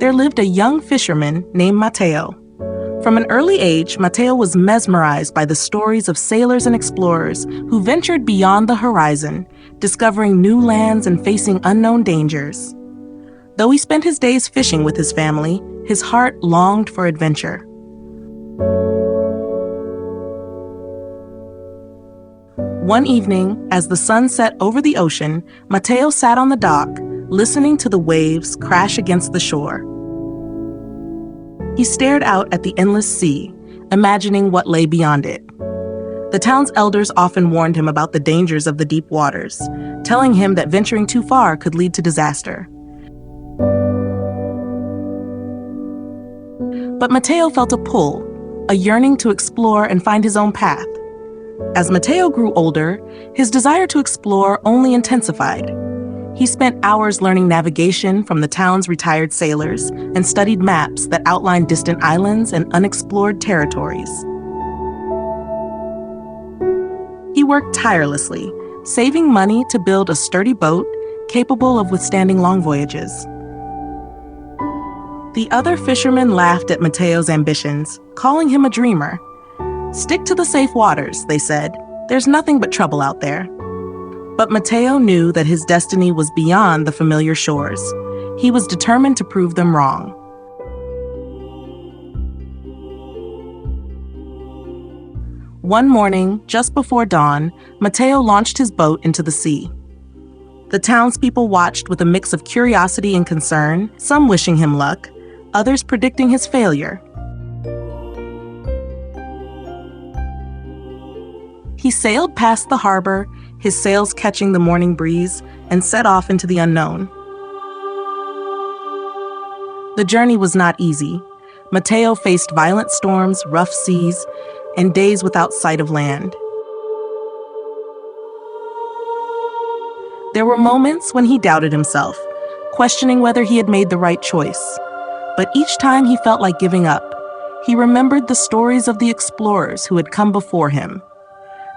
there lived a young fisherman named Mateo. From an early age, Mateo was mesmerized by the stories of sailors and explorers who ventured beyond the horizon, discovering new lands and facing unknown dangers. Though he spent his days fishing with his family, his heart longed for adventure. One evening, as the sun set over the ocean, Mateo sat on the dock, listening to the waves crash against the shore. He stared out at the endless sea, imagining what lay beyond it. The town's elders often warned him about the dangers of the deep waters, telling him that venturing too far could lead to disaster. But Mateo felt a pull, a yearning to explore and find his own path. As Mateo grew older, his desire to explore only intensified. He spent hours learning navigation from the town's retired sailors and studied maps that outlined distant islands and unexplored territories. He worked tirelessly, saving money to build a sturdy boat capable of withstanding long voyages. The other fishermen laughed at Mateo's ambitions, calling him a dreamer. "Stick to the safe waters," they said. "There's nothing but trouble out there." But Mateo knew that his destiny was beyond the familiar shores. He was determined to prove them wrong. One morning, just before dawn, Mateo launched his boat into the sea. The townspeople watched with a mix of curiosity and concern, some wishing him luck, others predicting his failure. He sailed past the harbor, his sails catching the morning breeze, and set off into the unknown. The journey was not easy. Mateo faced violent storms, rough seas, and days without sight of land. There were moments when he doubted himself, questioning whether he had made the right choice. But each time he felt like giving up, he remembered the stories of the explorers who had come before him.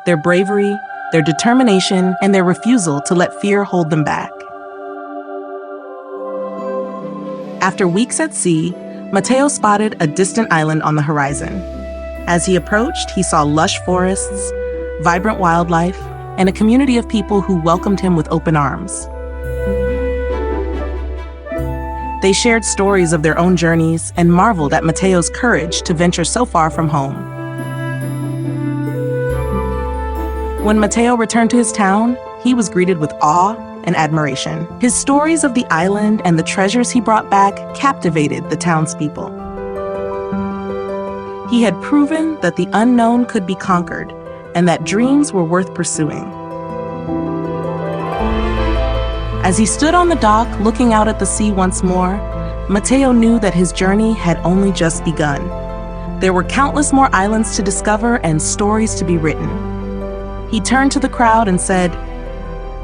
Their bravery, their determination, and their refusal to let fear hold them back. After weeks at sea, Mateo spotted a distant island on the horizon. As he approached, he saw lush forests, vibrant wildlife, and a community of people who welcomed him with open arms. They shared stories of their own journeys and marveled at Mateo's courage to venture so far from home. When Mateo returned to his town, he was greeted with awe and admiration. His stories of the island and the treasures he brought back captivated the townspeople. He had proven that the unknown could be conquered and that dreams were worth pursuing. As he stood on the dock looking out at the sea once more, Mateo knew that his journey had only just begun. There were countless more islands to discover and stories to be written. He turned to the crowd and said,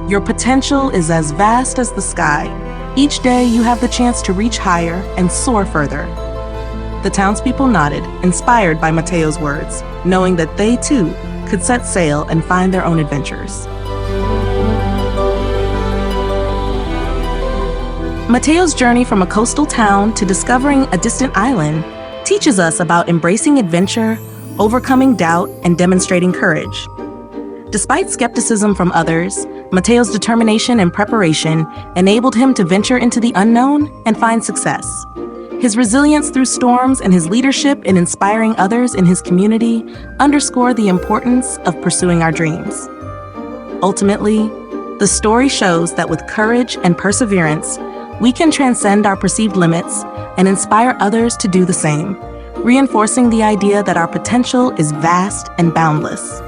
"Your potential is as vast as the sky. Each day you have the chance to reach higher and soar further." The townspeople nodded, inspired by Mateo's words, knowing that they too could set sail and find their own adventures. Mateo's journey from a coastal town to discovering a distant island teaches us about embracing adventure, overcoming doubt, and demonstrating courage. Despite skepticism from others, Mateo's determination and preparation enabled him to venture into the unknown and find success. His resilience through storms and his leadership in inspiring others in his community underscore the importance of pursuing our dreams. Ultimately, the story shows that with courage and perseverance, we can transcend our perceived limits and inspire others to do the same, reinforcing the idea that our potential is vast and boundless.